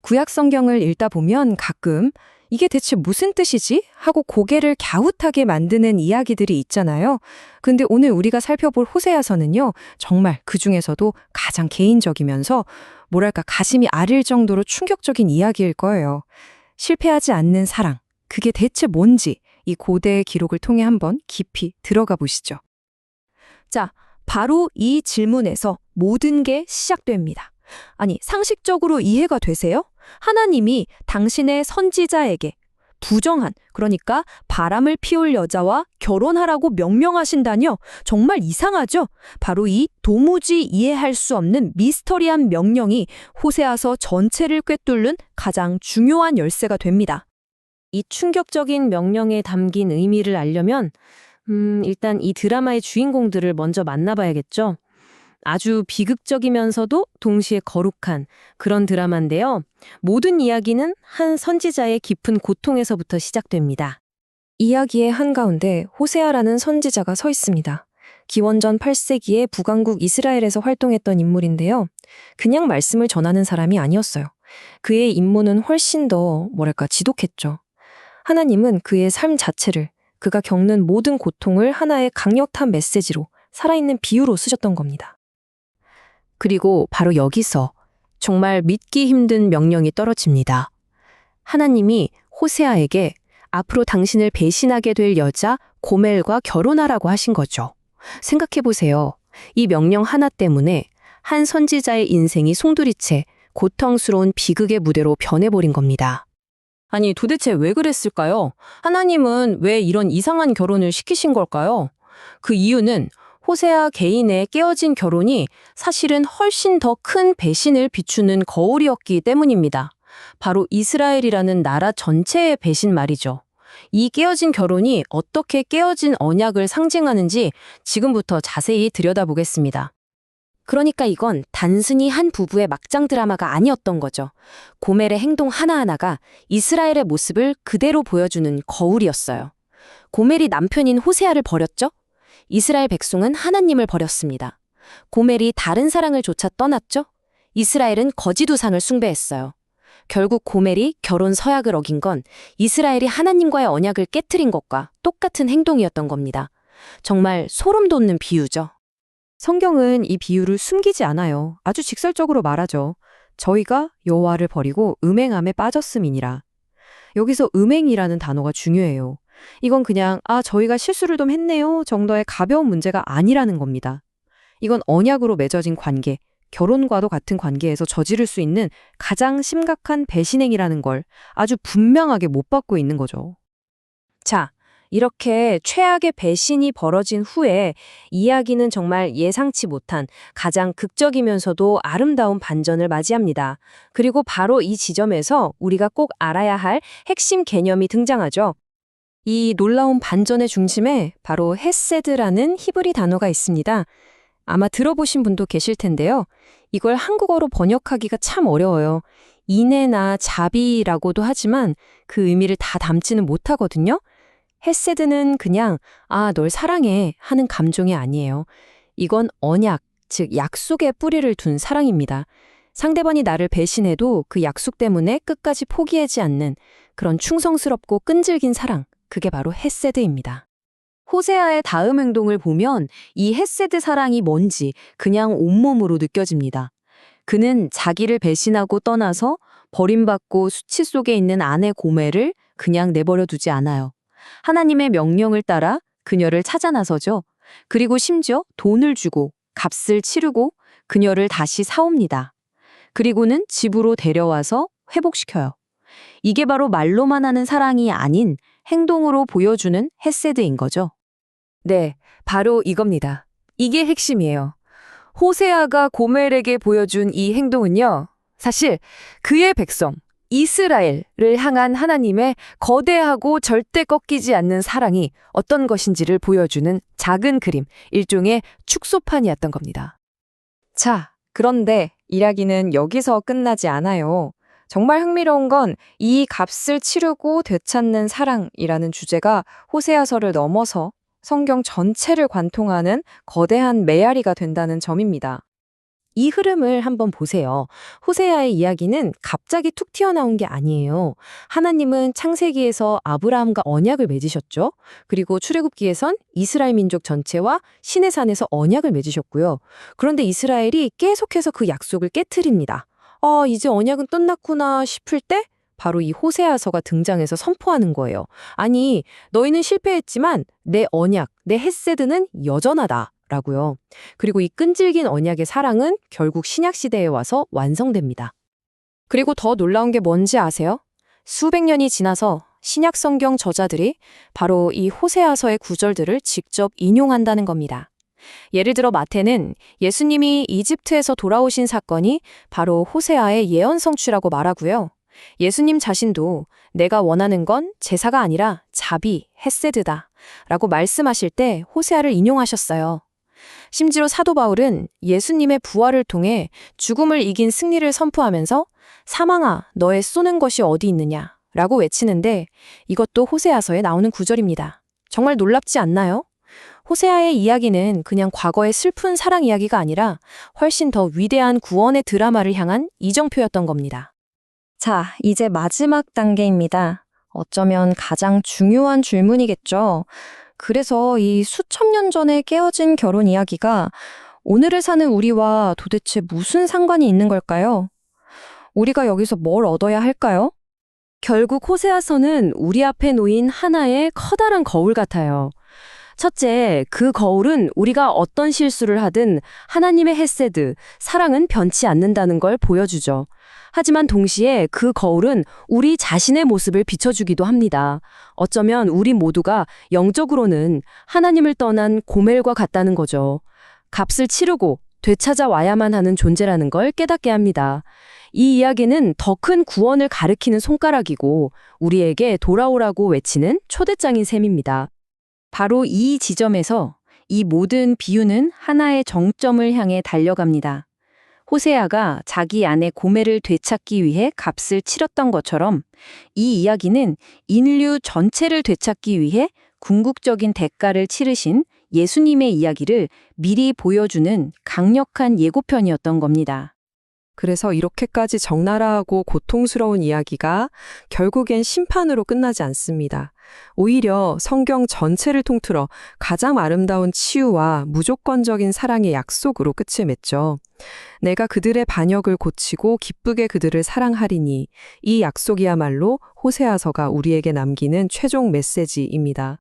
구약 성경을 읽다 보면 가끔 이게 대체 무슨 뜻이지? 하고 고개를 갸웃하게 만드는 이야기들이 있잖아요. 근데 오늘 우리가 살펴볼 호세아서는요, 정말 그 중에서도 가장 개인적이면서 뭐랄까 가심이 아릴 정도로 충격적인 이야기일 거예요. 실패하지 않는 사랑, 그게 대체 뭔지 이 고대의 기록을 통해 한번 깊이 들어가 보시죠. 자, 바로 이 질문에서 모든 게 시작됩니다. 아니, 상식적으로 이해가 되세요? 하나님이 당신의 선지자에게 부정한, 그러니까 바람을 피울 여자와 결혼하라고 명령하신다뇨? 정말 이상하죠? 바로 이 도무지 이해할 수 없는 미스터리한 명령이 호세아서 전체를 꿰뚫는 가장 중요한 열쇠가 됩니다. 이 충격적인 명령에 담긴 의미를 알려면 일단 이 드라마의 주인공들을 먼저 만나봐야겠죠. 아주 비극적이면서도 동시에 거룩한 그런 드라마인데요. 모든 이야기는 한 선지자의 깊은 고통에서부터 시작됩니다. 이야기의 한가운데 호세아라는 선지자가 서 있습니다. 기원전 8세기에 북왕국 이스라엘에서 활동했던 인물인데요. 그냥 말씀을 전하는 사람이 아니었어요. 그의 임무는 훨씬 더 지독했죠. 하나님은 그의 삶 자체를, 그가 겪는 모든 고통을 하나의 강력한 메시지로, 살아있는 비유로 쓰셨던 겁니다. 그리고 바로 여기서 정말 믿기 힘든 명령이 떨어집니다. 하나님이 호세아에게 앞으로 당신을 배신하게 될 여자 고멜과 결혼하라고 하신 거죠. 생각해보세요. 이 명령 하나 때문에 한 선지자의 인생이 송두리째 고통스러운 비극의 무대로 변해버린 겁니다. 아니, 도대체 왜 그랬을까요? 하나님은 왜 이런 이상한 결혼을 시키신 걸까요? 그 이유는 호세아 개인의 깨어진 결혼이 사실은 훨씬 더 큰 배신을 비추는 거울이었기 때문입니다. 바로 이스라엘이라는 나라 전체의 배신 말이죠. 이 깨어진 결혼이 어떻게 깨어진 언약을 상징하는지 지금부터 자세히 들여다보겠습니다. 그러니까 이건 단순히 한 부부의 막장 드라마가 아니었던 거죠. 고멜의 행동 하나하나가 이스라엘의 모습을 그대로 보여주는 거울이었어요. 고멜이 남편인 호세아를 버렸죠? 이스라엘 백성은 하나님을 버렸습니다. 고멜이 다른 사랑을 쫓아 떠났죠? 이스라엘은 거짓 우상을 숭배했어요. 결국 고멜이 결혼 서약을 어긴 건 이스라엘이 하나님과의 언약을 깨트린 것과 똑같은 행동이었던 겁니다. 정말 소름 돋는 비유죠. 성경은 이 비유를 숨기지 않아요. 아주 직설적으로 말하죠. 저희가 여호와를 버리고 음행함에 빠졌음이니라. 여기서 음행이라는 단어가 중요해요. 이건 그냥 저희가 실수를 좀 했네요 정도의 가벼운 문제가 아니라는 겁니다. 이건 언약으로 맺어진 관계, 결혼과도 같은 관계에서 저지를 수 있는 가장 심각한 배신행위라는 걸 아주 분명하게 못 받고 있는 거죠. 자, 이렇게 최악의 배신이 벌어진 후에 이야기는 정말 예상치 못한 가장 극적이면서도 아름다운 반전을 맞이합니다. 그리고 바로 이 지점에서 우리가 꼭 알아야 할 핵심 개념이 등장하죠. 이 놀라운 반전의 중심에 바로 헤세드라는 히브리 단어가 있습니다. 아마 들어보신 분도 계실 텐데요. 이걸 한국어로 번역하기가 참 어려워요. 인애나 자비라고도 하지만 그 의미를 다 담지는 못하거든요. 헤세드는 그냥 널 사랑해 하는 감정이 아니에요. 이건 언약, 즉 약속의 뿌리를 둔 사랑입니다. 상대방이 나를 배신해도 그 약속 때문에 끝까지 포기하지 않는 그런 충성스럽고 끈질긴 사랑, 그게 바로 헤세드입니다. 호세아의 다음 행동을 보면 이 헤세드 사랑이 뭔지 그냥 온몸으로 느껴집니다. 그는 자기를 배신하고 떠나서 버림받고 수치 속에 있는 아내 고멜을 그냥 내버려 두지 않아요. 하나님의 명령을 따라 그녀를 찾아 나서죠. 그리고 심지어 돈을 주고 값을 치르고 그녀를 다시 사옵니다. 그리고는 집으로 데려와서 회복시켜요. 이게 바로 말로만 하는 사랑이 아닌 행동으로 보여주는 헤세드인 거죠. 네, 바로 이겁니다. 이게 핵심이에요. 호세아가 고멜에게 보여준 이 행동은요, 사실 그의 백성, 이스라엘을 향한 하나님의 거대하고 절대 꺾이지 않는 사랑이 어떤 것인지를 보여주는 작은 그림, 일종의 축소판이었던 겁니다. 자, 그런데 이야기는 여기서 끝나지 않아요. 정말 흥미로운 건 이 값을 치르고 되찾는 사랑이라는 주제가 호세아서를 넘어서 성경 전체를 관통하는 거대한 메아리가 된다는 점입니다. 이 흐름을 한번 보세요. 호세아의 이야기는 갑자기 툭 튀어나온 게 아니에요. 하나님은 창세기에서 아브라함과 언약을 맺으셨죠. 그리고 출애굽기에선 이스라엘 민족 전체와 시내산에서 언약을 맺으셨고요. 그런데 이스라엘이 계속해서 그 약속을 깨트립니다. 이제 언약은 끝났구나 싶을 때 바로 이 호세아서가 등장해서 선포하는 거예요. 아니, 너희는 실패했지만 내 언약, 내 헤세드는 여전하다. 라고요. 그리고 이 끈질긴 언약의 사랑은 결국 신약 시대에 와서 완성됩니다. 그리고 더 놀라운 게 뭔지 아세요? 수백 년이 지나서 신약 성경 저자들이 바로 이 호세아서의 구절들을 직접 인용한다는 겁니다. 예를 들어 마태는 예수님이 이집트에서 돌아오신 사건이 바로 호세아의 예언 성취라고 말하고요. 예수님 자신도 내가 원하는 건 제사가 아니라 자비, 헤세드다 라고 말씀하실 때 호세아를 인용하셨어요. 심지어 사도 바울은 예수님의 부활을 통해 죽음을 이긴 승리를 선포하면서 사망아, 너의 쏘는 것이 어디 있느냐 라고 외치는데 이것도 호세아서에 나오는 구절입니다. 정말 놀랍지 않나요? 호세아의 이야기는 그냥 과거의 슬픈 사랑 이야기가 아니라 훨씬 더 위대한 구원의 드라마를 향한 이정표였던 겁니다. 자, 이제 마지막 단계입니다. 어쩌면 가장 중요한 질문이겠죠. 그래서 이 수천 년 전에 깨어진 결혼 이야기가 오늘을 사는 우리와 도대체 무슨 상관이 있는 걸까요? 우리가 여기서 뭘 얻어야 할까요? 결국 호세아서는 우리 앞에 놓인 하나의 커다란 거울 같아요. 첫째, 그 거울은 우리가 어떤 실수를 하든 하나님의 헤세드, 사랑은 변치 않는다는 걸 보여주죠. 하지만 동시에 그 거울은 우리 자신의 모습을 비춰주기도 합니다. 어쩌면 우리 모두가 영적으로는 하나님을 떠난 고멜과 같다는 거죠. 값을 치르고 되찾아와야만 하는 존재라는 걸 깨닫게 합니다. 이 이야기는 더 큰 구원을 가리키는 손가락이고 우리에게 돌아오라고 외치는 초대장인 셈입니다. 바로 이 지점에서 이 모든 비유는 하나의 정점을 향해 달려갑니다. 호세아가 자기 아내 고멜을 되찾기 위해 값을 치렀던 것처럼 이 이야기는 인류 전체를 되찾기 위해 궁극적인 대가를 치르신 예수님의 이야기를 미리 보여주는 강력한 예고편이었던 겁니다. 그래서 이렇게까지 적나라하고 고통스러운 이야기가 결국엔 심판으로 끝나지 않습니다. 오히려 성경 전체를 통틀어 가장 아름다운 치유와 무조건적인 사랑의 약속으로 끝을 맺죠. 내가 그들의 반역을 고치고 기쁘게 그들을 사랑하리니 이 약속이야말로 호세아서가 우리에게 남기는 최종 메시지입니다.